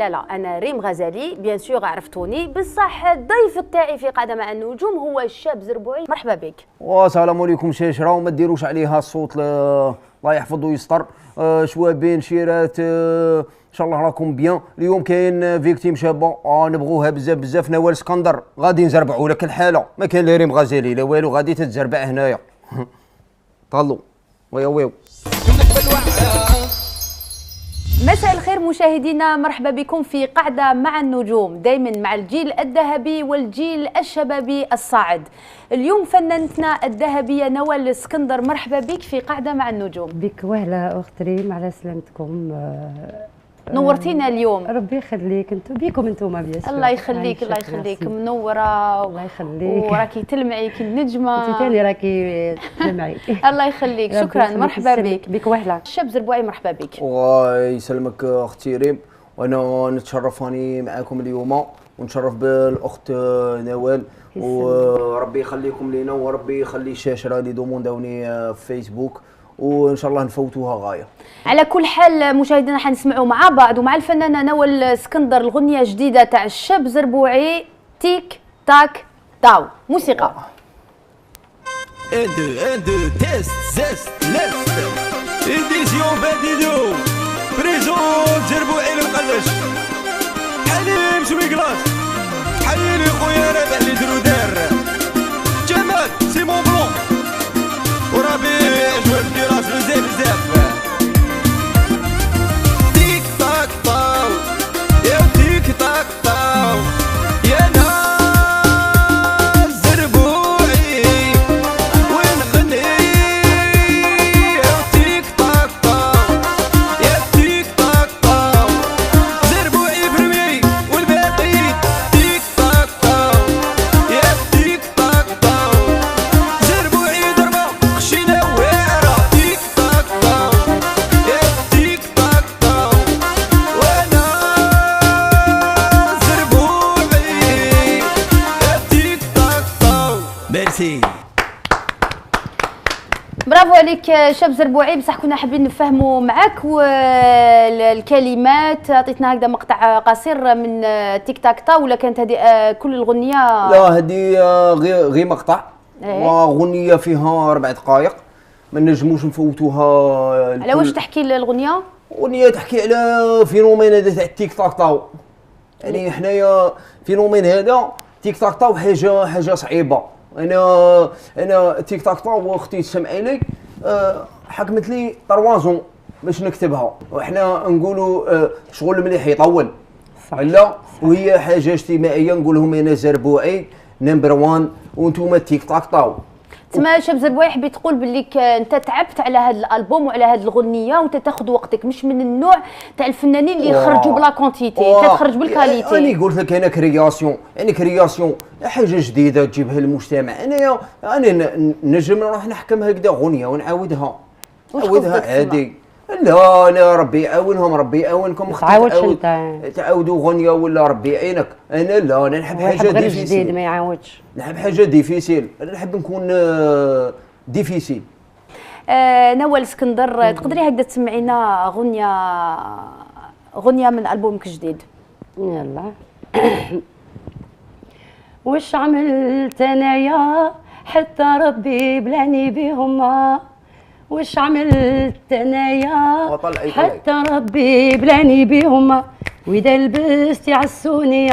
لا انا ريم غزالي بيان سور عرفتوني، بصح الضيف تاعي في قاعده مع النجوم هو الشاب زربوعي. مرحبا بك. والسلام عليكم شاشره، وما ديروش عليها الصوت الله يحفظ ويستر. شوابين شيرات ان شاء الله راكم بيان. اليوم كاين فيكتيم شابه نبغوها بزاف بزاف. نوال اسكندر غادي نزربعوا لك الحاله، ما كاين لا ريم غزالي لا والو، غادي تتزربع هنايا. طلوا ويا ويو. مساء الخير مشاهدينا، مرحبا بكم في قاعدة مع النجوم، دايما مع الجيل الذهبي والجيل الشبابي الصاعد. اليوم فنانتنا الذهبية نوال الاسكندر، مرحبا بك في قاعدة مع النجوم. بك وهلا أخت ريم، على سلامتكم. نورتينا اليوم. ربي يخليك، بيكم انتم بيان سور. الله يخليك الله يخليك، منوره. الله يخليك، وراكي تلمعي كالنجمه. انت ثاني راكي تلمعي. الله يخليك، شكرا. مرحبا بك. بك وهلا. الشاب زربوعي مرحبا بك. الله يسلمك اختي ريم، وانا نتشرف راني معاكم اليوم، ونتشرف بالاخت نوال، وربي يخليكم لينا، وربي يخلي الشاشه اللي دومونداوني في فيسبوك، وان شاء الله نفوتوها غايه. على كل حال مشاهدينا حنسمعوا مع بعض ومع الفنانه نوال اسكندر الغنيه الجديده تاع الشاب زربوعي، تيك تاك تاو. موسيقى. اندو تيست زيست ليست ايديزيون باديدو بريزون زربوعي المقلش حليم شوي كلاس حليلي خويا رابع لي درو دار جمال سيمون بلون وربيع جواب دي راس بزاف بزاف. تيك تاك طاو يا تيك تاك طاو يا ناس زربوعي وين غني يا تيك تاك طاو يا تيك تاك طاو زربوعي برمي والباقي تيك تاك طاو يا تيك تاك طاو زربوعي دربا خشينا واعرة تيك تاك طاو يا تيك تاك طاو وانا زربوعي يا تيك تاك طاو. ميرسي. برافو عليك شاب زربوعي. بصح كنا حابين نفهموا معك والكلمات، عطيتنا هكذا مقطع قصير من تيك تاك تا، ولا كانت هذه كل الغنيه؟ لا هذه غير مقطع، وغنيه فيها 4 دقائق، ما نجموش نفوتوها. على واش تحكي الغنيه؟ اغنيه تحكي على فينومين هذا تاع التيك تاك تاو. يعني حنايا فينومين هذا تيك تاك تاو حاجه صعيبه. انا تيك تاك تاو اختي تسمعي لي حكمت لي 3 زون باش نكتبها، وحنا نقولوا شغل مليح يطول لا، وهي حاجه اجتماعيه. نقول لهم انا زربوعي نمبر 1 وانتم تيك تاك تاو. تما شاب زربوعي حبيت تقول بالليك انت تعبت على هذا الالبوم وعلى هذه الغنيه، وانت تاخذ وقتك، مش من النوع تاع الفنانين اللي يخرجوا بلا كونتيتي، انت تخرج بالكاليتي. انا قلت لك انا كرياسيون، يعني كرياسيون حاجه جديده تجيبها للمجتمع. انا نجم نروح نحكم هكذا غنيه ونعاودها عادي. لا انا ربي يعاونهم، ربي يعاونكم. تعاودوا غنيه ولا ربي يعينك. انا لا، انا نحب حاجه جديد ما يعاودش، نحب حاجه ديفيسيل، انا نحب نكون ديفيسيل. نوال اسكندر، تقدري هكذا تسمعينا غنيه من البومك الجديد؟ يلا. وش عملت انايا حتى ربي بلاني بهما، وش عملت انايا حتى ربي بلاني بهما، واذا لبست يعسوني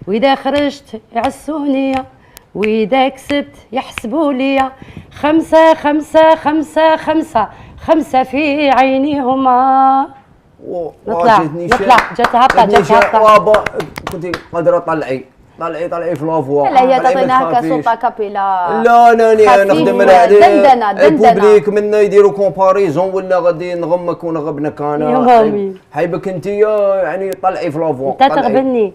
واذا خرجت يعسوني واذا كسبت يحسبوا لي 5 5 5 5 5 في عينيهما. نطلع جات هابطه كنت قادره طلعي في لافوا. لا هي تعطينا صوت كابيلا. لا انا نخدم على البوبليك منا يديروا كومباريزون، ولا غادي نغمك ونغبنك انا. حيبك انت يعني طلعي في لافوا. انت تغبني.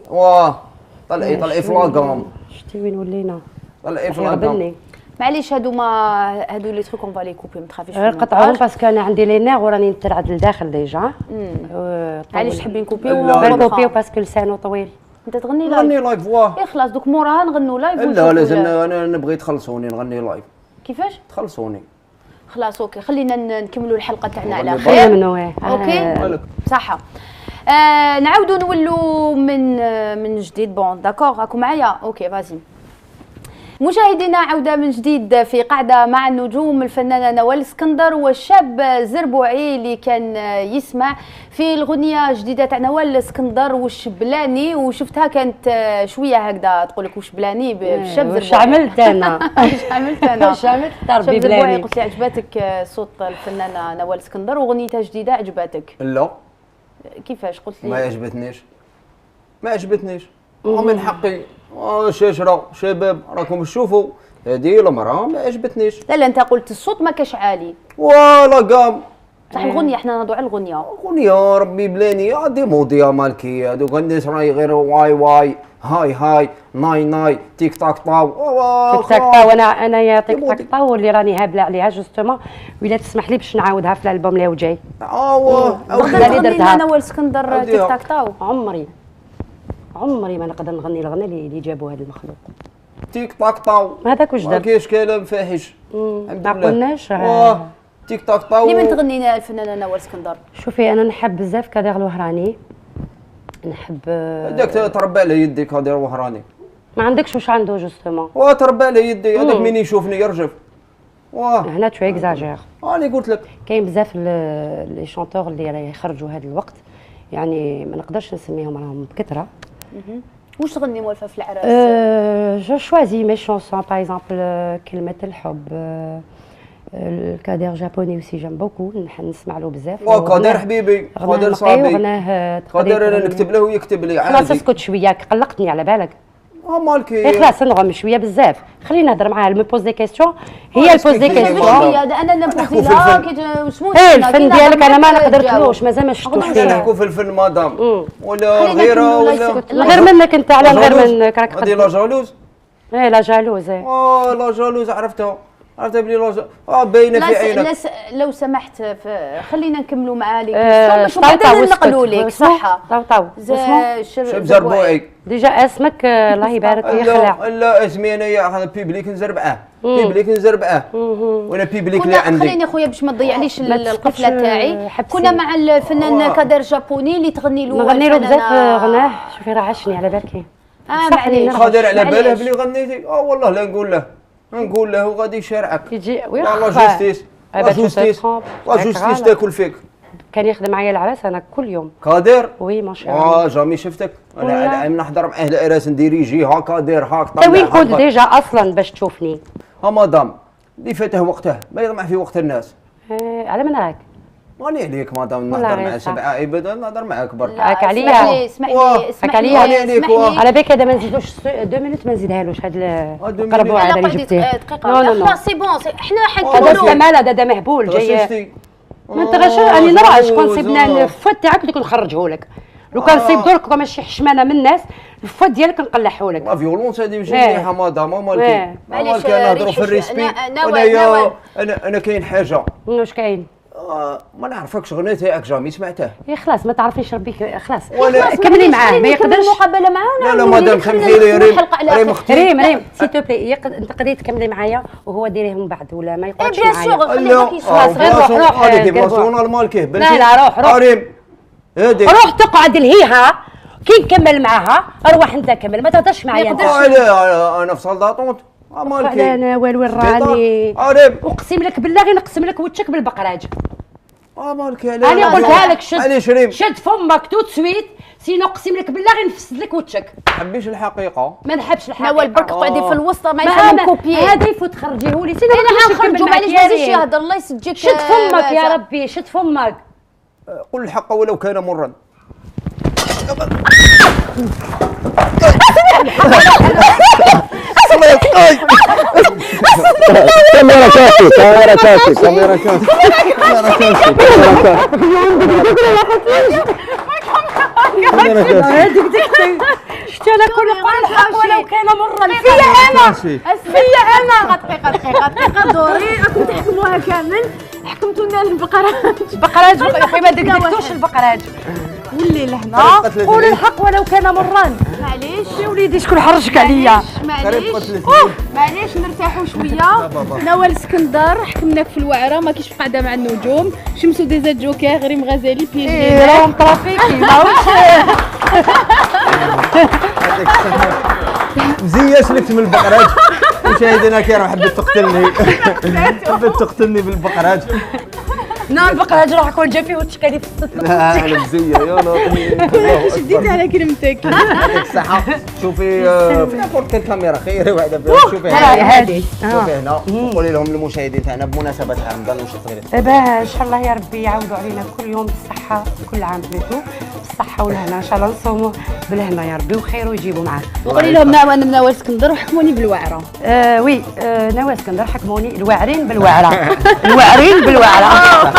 طلعي في لاكام. شتي وين ولينا طلعي في الهضره. يغبني معليش هادو لي تروك اون فالي كوبي ما تخافيش غير قطعوهم باسكو انا عندي لي نيغ وراني نترعد لداخل ديجا. علاش تحبي نكوبيو نكوبيو باسكو لسانو طويل. انت تغني نغني لايف لايف واه. اي خلاص دوك موراها نغنوا لايف. لا لازم انا نبغي تخلصوني نغني لايف. كيفاش تخلصوني. خلاص اوكي خلينا نكملوا الحلقه تاعنا على والله خير. منو اوكي صحه. نعاودوا نولوا من جديد. بون داكوغ راكم معايا اوكي فازي. مشاهدينا عودة من جديد في قاعدة مع النجوم، الفنانة نوال اسكندر والشاب زربوعي اللي كان يسمع في الغنية جديدة تاع نوال اسكندر وشبلاني، وشفتها كانت شوية هكذا تقول لك وشبلاني بالشاب زربوعي. واش عملت انا؟ واش عملت انا؟ واش عملت ربي بلاني؟ قلت لي عجباتك صوت الفنانة نوال اسكندر وغنيتها جديدة عجباتك؟ لا كيفاش قلت لي؟ ما عجبتنيش من حقي. شاشرة شباب راكم تشوفوا هذه المرأة ما عجبتنيش. لا انت قلت الصوت ما كاش عالي ولا قام صح. الغنية احنا نهضروا على الغنية. غنية ربي بلاني هادي موضية مالكي هادوك الناس راهي غير واي هاي ناي تيك تاك طاو تيك تاك طاو. انا يا تيك تاك طاو اللي راني هابله عليها جوستومون، ولا تسمح لي باش نعاودها في الالبوم اللي جاي. تغني لنا نوال اسكندر تيك تاك طاو. عمري ما نقدر نغني الغنى اللي جابوا هذا المخلوق. تيك تاك طاو هذاك واش دار؟ ما كاينش كلام فاحش. ما قلناش تيك تاك طاو. لمن تغني الفنانه نوال اسكندر؟ شوفي انا نحب بزاف كادر الوهراني، نحب هذاك تربى على يدي كادر الوهراني. ما عندكش واش عنده جوستومون؟ تربى على يدي هذاك مين يشوفني يرجف. هنا تو اكزاجير. راني قلت لك كاين بزاف لي شونتور اللي راه يخرجوا هذا الوقت، يعني ما نقدرش نسميهم راهم بكثره. واش تغني موالفه في العراس؟ جو شوازي مي شونسون باغ اكزومبل كلمه الحب، الكادر جابوني وسي جام بوكو نسمع له بزاف. قادر حبيبي قادر صاحبي قادر انا نكتب له ويكتب لي عادي. خلاص اسكت شويه قلقتني على بالك. مالكي خلاص نغم شويه بزاف، خلينا نهضر معاها مي بوز دي كيستيون، هي البوز دي كيستيون. انا نبوزي لها شمون الفن ديالك انا ما نقدرتلوش مازال ما شفتوش فيه. نحكوا في الفن مدام ولا غيره ولا غير منك انت على غير منك راك هذه لا جالوز. لا جالوز. لا جالوز عرفتها بلي لا باينه في عينك. لو سمحت خلينا نكملوا معاه لي باش بعدين ننقلوا لك. صح طاو شاب زربوعي ديجا اسمك الله يبارك ويخلع. لا اسمي انايا بيبليك نزربعه وانا بيبليك اللي عندي. خليني خويا باش ما تضيعليش القفله تاعي. كنا مع الفنان كادر جابوني اللي تغني له نغني له بزاف غناه. شوفي راه عشني على بالك. معليش قادر على باله بلي غنيتي. والله لا نقول له وغادي يشارعك. يجي والله جوستيس تاكل فيك. كان يخدم معايا العراس انا كل يوم. قادر وي ما شاء الله. جامي شفتك انا نحضر معاه العراس نديريجي قادر طلع. وين كنت ديجا اصلا باش تشوفني؟ مدام اللي فاته وقته ما يطمع في وقت الناس. على من راك؟ راني عليك مدام نهضر مع سبعه ابدا نهضر معاك برك. راك عليا اسمح لي على بالك هذا ما نزيدوش 2 مينوت ما نزيدهالوش هذا القربوع هذا اللي جبتيه. خلاص سي بون احنا هذا استعمال هذا مهبول جاي. ما انت غير راني نرى شكون صيبنا الفوت تاعك اللي نخرجه لك. لو كان صيب درك ماشي حشمانه من الناس الفوت ديالك نقلعه لك. لا فيولونس هذه ماشي مليحه مدام. مالكي نهضروا في الريسبي. انا كاين حاجه. واش كاين؟ ما نعرفكش غنيت تاعك جامي سمعته. خلاص ما تعرفيش ربي خلاص كملي معاه ما يقدرش مقابله معاه. لا مدام سمحي لي ريم سي تو بلي تقدري تكملي معايا وهو ديريه من بعد ولا ما يقعدش معايا. خلاص غير روح ديبلاسيون مالكيه. لا روح ريم هادي روح تقعد لهيها كي نكمل معاها. اروح انت كمل ما تهضرش معايا. انا في صالداطونت مالكي. انا وين راني اقسم لك بالله غير نقسم لك وجهك بالبقراج. مالكي انا قلتها لك شد فمك تو سويت سينو اقسم لك بالله غير نفسد لك وجهك. حبيش الحقيقه. ما نحبش الحقيقه. نوال برك قعدي في الوسط ما يفهم كوبيي. هذا يفوت خرجيه لي سينو انا غنخرجوا معليش ما يزيدش يهضر الله يسجلك. شد فمك يا ربي شد فمك. قل الحق ولو كان مرا. كاميرا كافي شفتي انا كل الحق ولو كان مرا فيا انا دقيقه دوري راكم تحكموها كامل حكمتونا البقراج يا اخي ما دقدقتوش البقراج واللي لهنا قولوا الحق ولو كان مرا معليش يا وليدي شكون حرجك عليا معليش نرتاحوا شويه. نوال اسكندر حكمناك في الوعره ما كاينش قاعده مع النجوم. شمسو ديزا جوكر غريم غزالي بيجي راهم طرافيكي ماهوش مزيان شلكت من البقراج. مشاهدينا الكرام حبيت تقتلني بالبقراج. نار البقراج راح يكون جا فيه وتشكالي في لا انا مزيه يا لطيف. شديت على كلمتك. يعطيك الصحة. شوفي في نابورت الكاميرا خير وحده فيها. شوفي هذه شوفي هنا قولي لهم المشاهدين تاعنا بمناسبة رمضان واش صغير. دابا ان شاء الله يا ربي يعاودوا علينا كل يوم بالصحة كل عام بيتو بالصحة والهنا ان شاء الله نصوموا بالهنا يا ربي وخير ويجيبوا معاه. وقولي لهم انا نوال اسكندر وحكموني بالوعره. وي نوال اسكندر حكموني الواعرين بالوعرة الواعرين بالوعرة